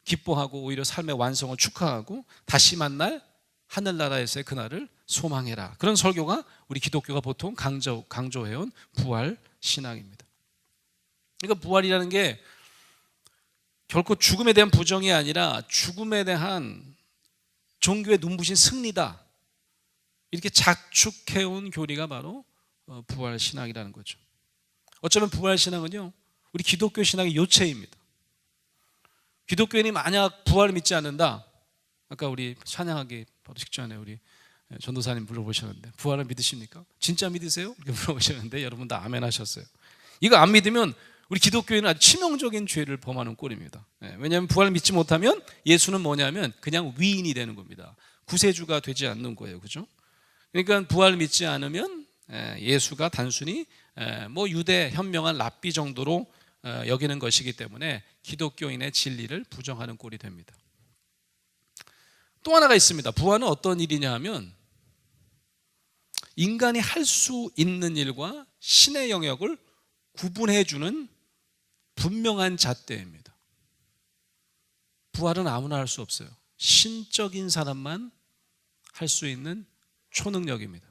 기뻐하고 오히려 삶의 완성을 축하하고 다시 만날 하늘나라에서의 그날을 소망해라. 그런 설교가 우리 기독교가 보통 강조해온 부활 신앙입니다. 그러니까 부활이라는 게 결코 죽음에 대한 부정이 아니라 죽음에 대한 종교의 눈부신 승리다, 이렇게 작축해온 교리가 바로 부활 신앙이라는 거죠. 어쩌면 부활 신앙은요, 우리 기독교 신앙의 요체입니다. 기독교인이 만약 부활을 믿지 않는다, 아까 우리 찬양하기 바로 직전에 우리 전도사님 물어보셨는데 부활을 믿으십니까? 진짜 믿으세요? 이렇게 물어보셨는데 여러분 다 아멘 하셨어요. 이거 안 믿으면 우리 기독교인은 아주 치명적인 죄를 범하는 꼴입니다. 왜냐하면 부활을 믿지 못하면 예수는 뭐냐면 그냥 위인이 되는 겁니다. 구세주가 되지 않는 거예요. 그죠? 그러니까 부활을 믿지 않으면 예수가 단순히 뭐 유대 현명한 랍비 정도로 여기는 것이기 때문에 기독교인의 진리를 부정하는 꼴이 됩니다. 또 하나가 있습니다. 부활은 어떤 일이냐 하면 인간이 할 수 있는 일과 신의 영역을 구분해주는 분명한 잣대입니다. 부활은 아무나 할 수 없어요. 신적인 사람만 할 수 있는 초능력입니다.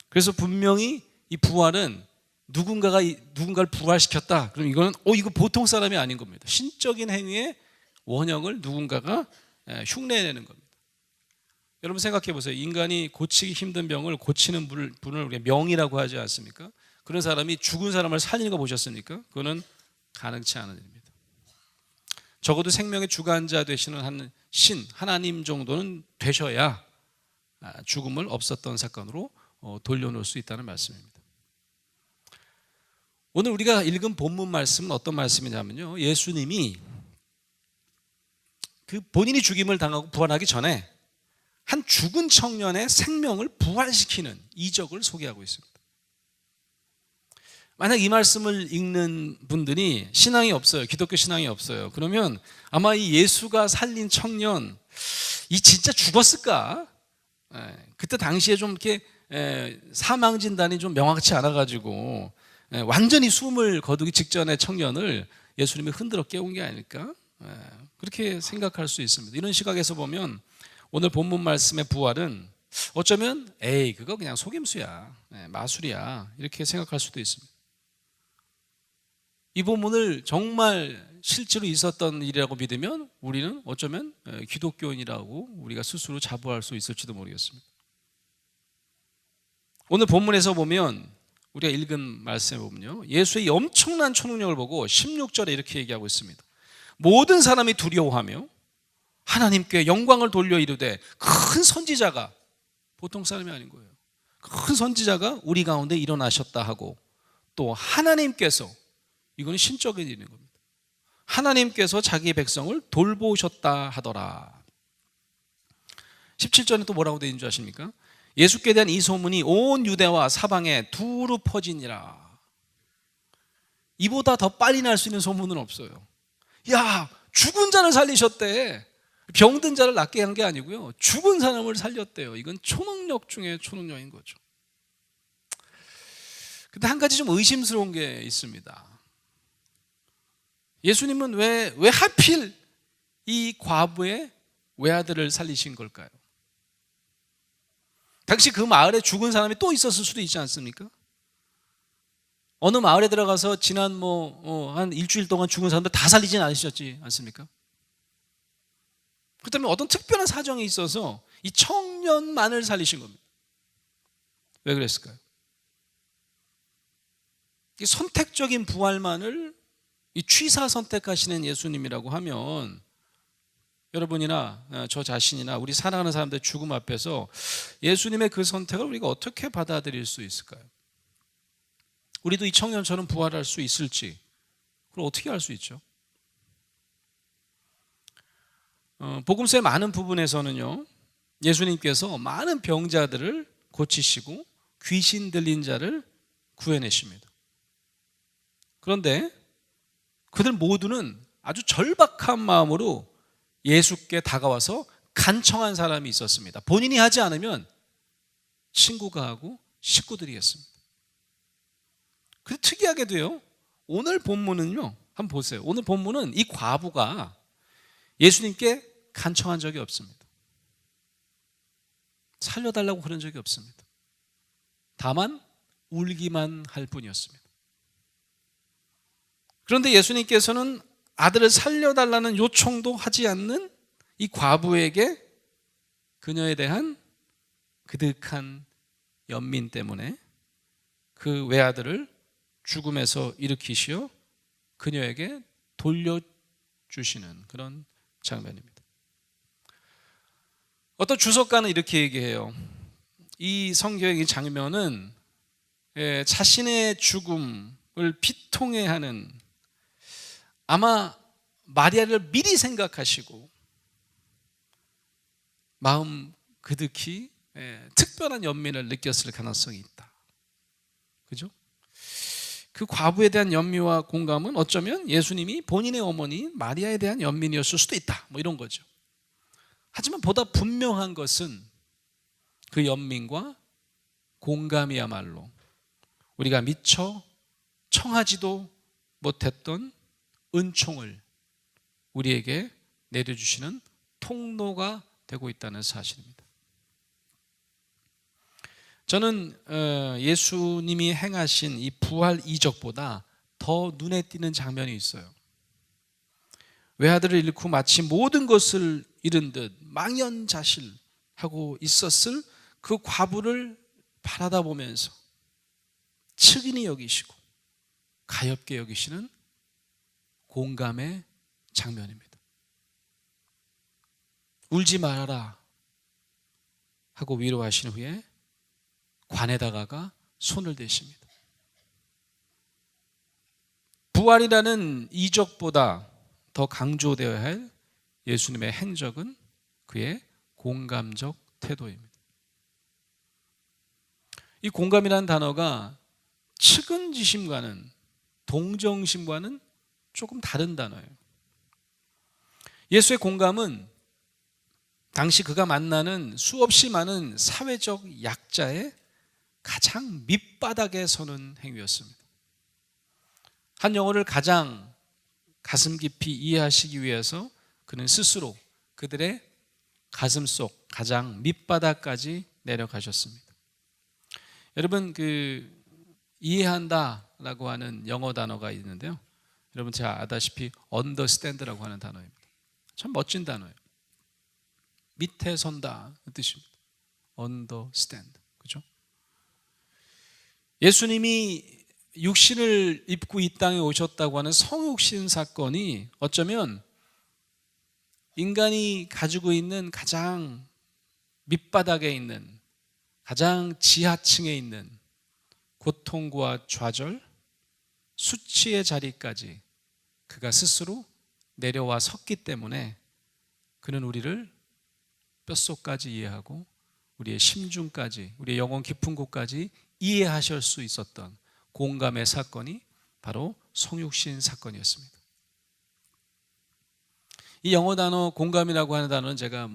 그래서 분명히 이 부활은 누군가를 부활시켰다. 그럼 이거는 이거 보통 사람이 아닌 겁니다. 신적인 행위의 원형을 누군가가 흉내내는 겁니다. 여러분 생각해 보세요. 인간이 고치기 힘든 병을 고치는 분을 우리가 명이라고 하지 않습니까? 그런 사람이 죽은 사람을 살리는 거 보셨습니까? 그거는 가능치 않은 일입니다. 적어도 생명의 주관자 되시는 한 신, 하나님 정도는 되셔야 죽음을 없었던 사건으로 돌려놓을 수 있다는 말씀입니다. 오늘 우리가 읽은 본문 말씀은 어떤 말씀이냐면요, 예수님이 그 본인이 죽임을 당하고 부활하기 전에 한 죽은 청년의 생명을 부활시키는 이적을 소개하고 있습니다. 만약 이 말씀을 읽는 분들이 신앙이 없어요, 기독교 신앙이 없어요, 그러면 아마 이 예수가 살린 청년 이 진짜 죽었을까? 그때 당시에 좀 이렇게 사망 진단이 좀 명확치 않아가지고 완전히 숨을 거두기 직전의 청년을 예수님이 흔들어 깨운 게 아닐까? 그렇게 생각할 수 있습니다. 이런 시각에서 보면 오늘 본문 말씀의 부활은 어쩌면 그거 그냥 속임수야, 마술이야, 이렇게 생각할 수도 있습니다. 이 본문을 정말 실제로 있었던 일이라고 믿으면 우리는 어쩌면 기독교인이라고 우리가 스스로 자부할 수 있을지도 모르겠습니다. 오늘 본문에서 보면 우리가 읽은 말씀에 보면요, 예수의 엄청난 초능력을 보고 16절에 이렇게 얘기하고 있습니다. 모든 사람이 두려워하며 하나님께 영광을 돌려 이르되 큰 선지자가, 보통 사람이 아닌 거예요, 큰 선지자가 우리 가운데 일어나셨다 하고, 또 하나님께서, 이거는 신적인 일인 겁니다, 하나님께서 자기 백성을 돌보셨다 하더라. 17절에 또 뭐라고 되어 있는 줄 아십니까? 예수께 대한 이 소문이 온 유대와 사방에 두루 퍼지니라. 이보다 더 빨리 날 수 있는 소문은 없어요. 야, 죽은 자를 살리셨대. 병든 자를 낫게 한 게 아니고요, 죽은 사람을 살렸대요. 이건 초능력 중에 초능력인 거죠. 근데 한 가지 좀 의심스러운 게 있습니다. 예수님은 왜 하필 이 과부의 외아들을 살리신 걸까요? 당시 그 마을에 죽은 사람이 또 있었을 수도 있지 않습니까? 어느 마을에 들어가서 지난 한 일주일 동안 죽은 사람들 다 살리진 않으셨지 않습니까? 그렇다면 어떤 특별한 사정이 있어서 이 청년만을 살리신 겁니다. 왜 그랬을까요? 이 선택적인 부활만을 이 취사 선택하시는 예수님이라고 하면 여러분이나 저 자신이나 우리 사랑하는 사람들의 죽음 앞에서 예수님의 그 선택을 우리가 어떻게 받아들일 수 있을까요? 우리도 이 청년처럼 부활할 수 있을지, 그걸 어떻게 알 수 있죠? 복음서의 많은 부분에서는요, 예수님께서 많은 병자들을 고치시고 귀신 들린 자를 구해내십니다. 그런데 그들 모두는 아주 절박한 마음으로 예수께 다가와서 간청한 사람이 있었습니다. 본인이 하지 않으면 친구가 하고 식구들이 했습니다. 근데 특이하게도요, 오늘 본문은요, 한번 보세요. 오늘 본문은 이 과부가 예수님께 간청한 적이 없습니다. 살려달라고 그런 적이 없습니다. 다만 울기만 할 뿐이었습니다. 그런데 예수님께서는 아들을 살려달라는 요청도 하지 않는 이 과부에게 그녀에 대한 그득한 연민 때문에 그 외아들을 죽음에서 일으키시어 그녀에게 돌려주시는 그런 장면입니다. 어떤 주석가는 이렇게 얘기해요. 이 성경의 장면은 자신의 죽음을 비통해하는, 아마 마리아를 미리 생각하시고 마음 그득히 특별한 연민을 느꼈을 가능성이 있다. 그죠? 그 과부에 대한 연민과 공감은 어쩌면 예수님이 본인의 어머니 마리아에 대한 연민이었을 수도 있다. 뭐 이런 거죠. 하지만 보다 분명한 것은 그 연민과 공감이야말로 우리가 미처 청하지도 못했던 은총을 우리에게 내려주시는 통로가 되고 있다는 사실입니다. 저는 예수님이 행하신 이 부활 이적보다 더 눈에 띄는 장면이 있어요. 외아들을 잃고 마치 모든 것을 잃은 듯 망연자실하고 있었을 그 과부를 바라다 보면서 측은히 여기시고 가엾게 여기시는 공감의 장면입니다. 울지 말아라 하고 위로하신 후에 관에 다가가 손을 대십니다. 부활이라는 이적보다 더 강조되어야 할 예수님의 행적은 그의 공감적 태도입니다. 이 공감이라는 단어가 측은지심과는, 동정심과는 조금 다른 단어예요. 예수의 공감은 당시 그가 만나는 수없이 많은 사회적 약자의 가장 밑바닥에 서는 행위였습니다. 한 영혼을 가장 가슴 깊이 이해하시기 위해서 그는 스스로 그들의 가슴 속 가장 밑바닥까지 내려가셨습니다. 여러분, 이해한다라고 하는 영어 단어가 있는데요. 여러분 잘 아다시피 understand라고 하는 단어입니다. 참 멋진 단어예요. 밑에 선다 그 뜻입니다. understand. 그죠? 예수님이 육신을 입고 이 땅에 오셨다고 하는 성육신 사건이 어쩌면 인간이 가지고 있는 가장 밑바닥에 있는, 가장 지하층에 있는 고통과 좌절, 수치의 자리까지 그가 스스로 내려와 섰기 때문에 그는 우리를 뼛속까지 이해하고 우리의 심중까지, 우리의 영혼 깊은 곳까지 이해하실 수 있었던 공감의 사건이 바로 성육신 사건이었습니다. 이 영어 단어 공감이라고 하는 단어는 제가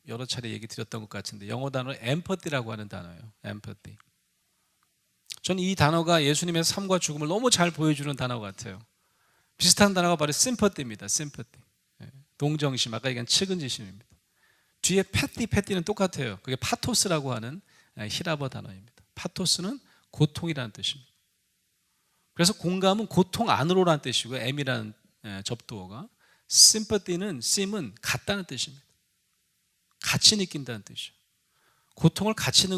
여러 차례 얘기 드렸던 것 같은데, 영어 단어 empathy라고 하는 단어예요. empathy. 저는 이 단어가 예수님의 삶과 죽음을 너무 잘 보여주는 단어 같아요. 비슷한 단어가 바로 sympathy입니다. sympathy. 동정심, 아까 얘기한 측은지심입니다. 뒤에 패티는 똑같아요. 그게 파토스라고 하는 히라버 단어입니다. 파토스는 고통이라는 뜻입니다. 그래서 공감은 고통 안으로라는 뜻이고요. M이라는 접두어가, sympathy는 sim은 같다는 뜻입니다. 같이 느낀다는 뜻이죠. 고통을 같이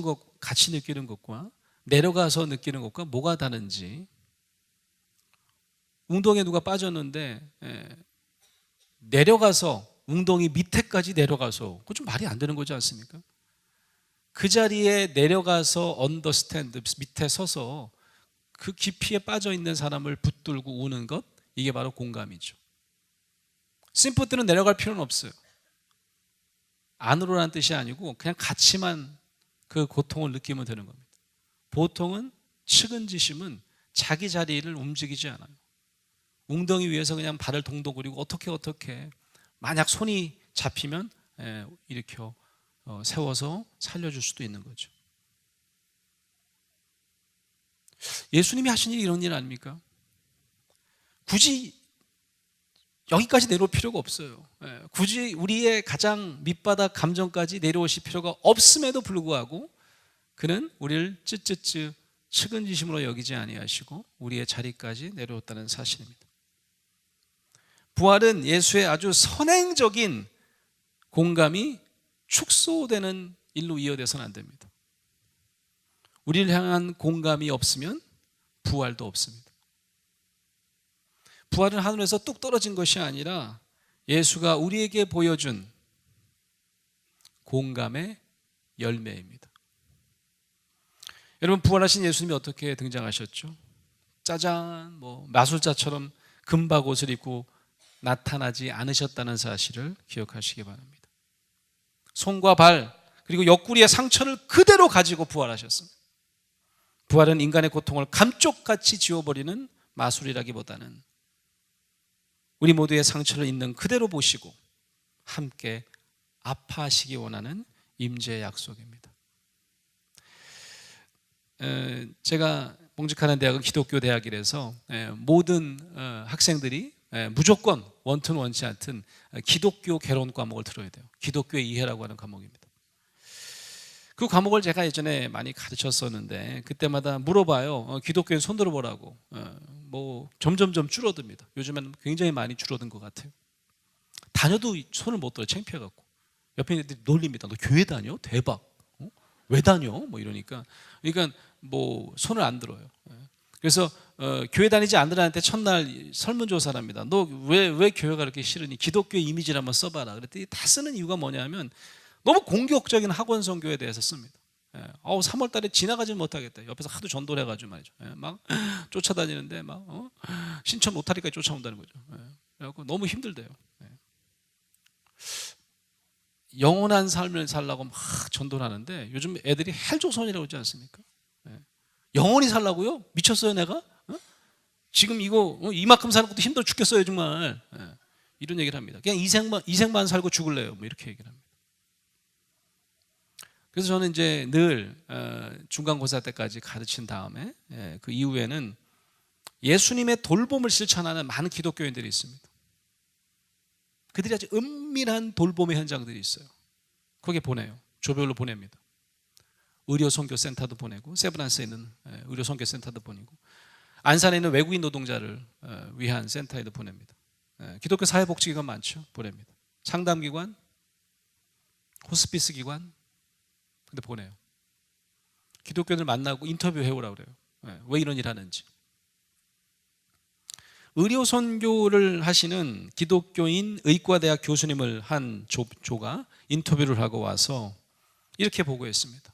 느끼는 것과 내려가서 느끼는 것과 뭐가 다른지. 웅덩이에 누가 빠졌는데 내려가서 웅덩이 밑에까지 내려가서, 그건 좀 말이 안 되는 거지 않습니까? 그 자리에 내려가서 언더스탠드, 밑에 서서 그 깊이에 빠져 있는 사람을 붙들고 우는 것, 이게 바로 공감이죠. 심퍼티는 내려갈 필요는 없어요. 안으로라는 뜻이 아니고 그냥 같이만 그 고통을 느끼면 되는 겁니다. 보통은 측은지심은 자기 자리를 움직이지 않아요. 웅덩이 위에서 그냥 발을 동동 구리고 어떻게 만약 손이 잡히면 일으켜 세워서 살려줄 수도 있는 거죠. 예수님이 하신 일이 이런 일 아닙니까? 굳이 여기까지 내려올 필요가 없어요. 굳이 우리의 가장 밑바닥 감정까지 내려오실 필요가 없음에도 불구하고 그는 우리를 쯔쯔쯔 측은지심으로 여기지 아니하시고 우리의 자리까지 내려왔다는 사실입니다. 부활은 예수의 아주 선행적인 공감이 축소되는 일로 이어져서는 안 됩니다. 우리를 향한 공감이 없으면 부활도 없습니다. 부활은 하늘에서 뚝 떨어진 것이 아니라 예수가 우리에게 보여준 공감의 열매입니다. 여러분, 부활하신 예수님이 어떻게 등장하셨죠? 짜잔, 마술자처럼 금박 옷을 입고 나타나지 않으셨다는 사실을 기억하시기 바랍니다. 손과 발 그리고 옆구리의 상처를 그대로 가지고 부활하셨습니다. 부활은 인간의 고통을 감쪽같이 지워버리는 마술이라기보다는 우리 모두의 상처를 있는 그대로 보시고 함께 아파하시기 원하는 임재의 약속입니다. 제가 봉직하는 대학은 기독교 대학이라서 모든 학생들이 무조건 원튼 원치 않든 기독교 개론 과목을 들어야 돼요. 기독교의 이해라고 하는 과목입니다. 그 과목을 제가 예전에 많이 가르쳤었는데 그때마다 물어봐요. 기독교에 손 들어보라고. 점점점 줄어듭니다. 요즘에는 굉장히 많이 줄어든 것 같아요. 다녀도 손을 못 들어, 창피해갖고. 옆에 있는 애들이 놀립니다. 너 교회 다녀? 대박. 왜 다녀? 이러니까. 그러니까 손을 안 들어요. 그래서 교회 다니지 않는 애한테 첫날 설문조사랍니다. 너 왜 교회가 그렇게 싫으니? 기독교의 이미지를 한번 써봐라. 그랬더니 다 쓰는 이유가 뭐냐면 너무 공격적인 학원 선교에 대해서 씁니다. 3월 달에 지나가지 못하겠다. 옆에서 하도 전도를 해가지고 말이죠. 막 쫓아다니는데 신천 로타리까지 쫓아온다는 거죠. 그래갖고 너무 힘들대요. 영원한 삶을 살라고 막 전도를 하는데 요즘 애들이 헬조선이라고 하지 않습니까? 영원히 살라고요? 미쳤어요 내가? 지금 이만큼 사는 것도 힘들어 죽겠어요 정말. 이런 얘기를 합니다. 그냥 이생만 살고 죽을래요. 이렇게 얘기를 합니다. 그래서 저는 이제 늘 중간고사 때까지 가르친 다음에 그 이후에는 예수님의 돌봄을 실천하는 많은 기독교인들이 있습니다. 그들이 아주 은밀한 돌봄의 현장들이 있어요. 거기에 보내요. 조별로 보냅니다. 의료선교센터도 보내고 세브란스에 있는 의료선교센터도 보내고 안산에 있는 외국인 노동자를 위한 센터에도 보냅니다. 기독교 사회복지기관 많죠. 보냅니다. 상담기관, 호스피스 기관 근데 보내요. 기독교인을 만나고 인터뷰해오라고 그래요. 왜 이런 일 하는지. 의료선교를 하시는 기독교인 의과대학 교수님을 한 조가 인터뷰를 하고 와서 이렇게 보고했습니다.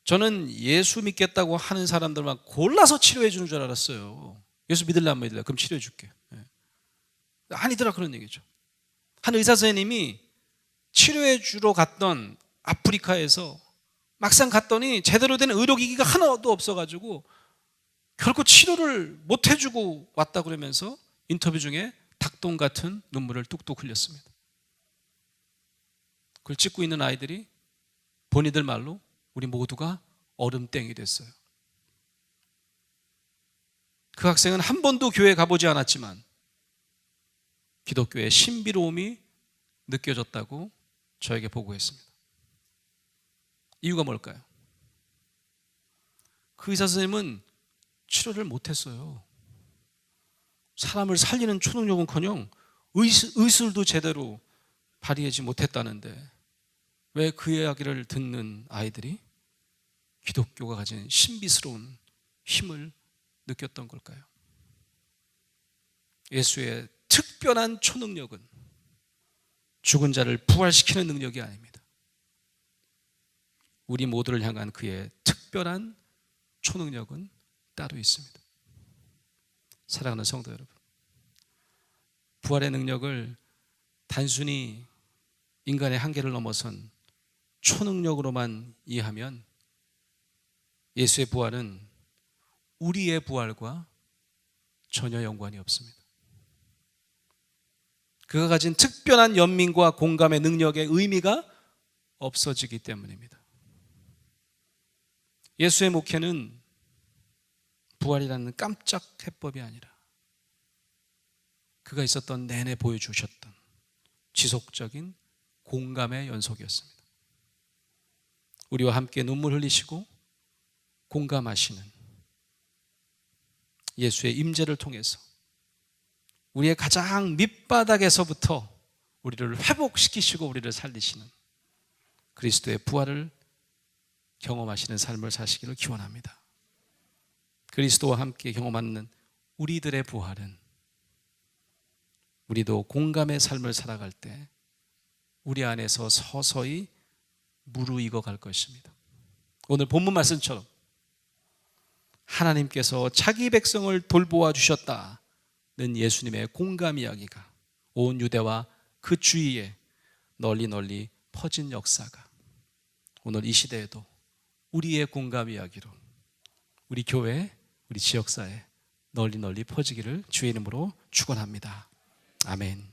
저는 예수 믿겠다고 하는 사람들만 골라서 치료해 주는 줄 알았어요. 예수 믿을래 안 믿을래? 그럼 치료해 줄게. 아니더라 그런 얘기죠. 한 의사 선생님이 치료해 주러 갔던 아프리카에서 막상 갔더니 제대로 된 의료기기가 하나도 없어가지고 결코 치료를 못 해주고 왔다 그러면서 인터뷰 중에 닭똥 같은 눈물을 뚝뚝 흘렸습니다. 그걸 찍고 있는 아이들이 본인들 말로 우리 모두가 얼음땡이 됐어요. 그 학생은 한 번도 교회에 가보지 않았지만 기독교의 신비로움이 느껴졌다고 저에게 보고했습니다. 이유가 뭘까요? 그 의사 선생님은 치료를 못했어요. 사람을 살리는 초능력은커녕 의술도 제대로 발휘하지 못했다는데 왜 그 이야기를 듣는 아이들이 기독교가 가진 신비스러운 힘을 느꼈던 걸까요? 예수의 특별한 초능력은 죽은 자를 부활시키는 능력이 아닙니다. 우리 모두를 향한 그의 특별한 초능력은 따로 있습니다. 사랑하는 성도 여러분, 부활의 능력을 단순히 인간의 한계를 넘어선 초능력으로만 이해하면 예수의 부활은 우리의 부활과 전혀 연관이 없습니다. 그가 가진 특별한 연민과 공감의 능력의 의미가 없어지기 때문입니다. 예수의 목회는 부활이라는 깜짝 해법이 아니라 그가 있었던 내내 보여주셨던 지속적인 공감의 연속이었습니다. 우리와 함께 눈물 흘리시고 공감하시는 예수의 임재를 통해서 우리의 가장 밑바닥에서부터 우리를 회복시키시고 우리를 살리시는 그리스도의 부활을 경험하시는 삶을 사시기를 기원합니다. 그리스도와 함께 경험하는 우리들의 부활은 우리도 공감의 삶을 살아갈 때 우리 안에서 서서히 무르익어 갈 것입니다. 오늘 본문 말씀처럼 하나님께서 자기 백성을 돌보아 주셨다는 예수님의 공감 이야기가 온 유대와 그 주위에 널리 퍼진 역사가 오늘 이 시대에도 우리의 공감 이야기로 우리 교회, 우리 지역사에 널리 퍼지기를 주의 이름으로 축원합니다. 아멘.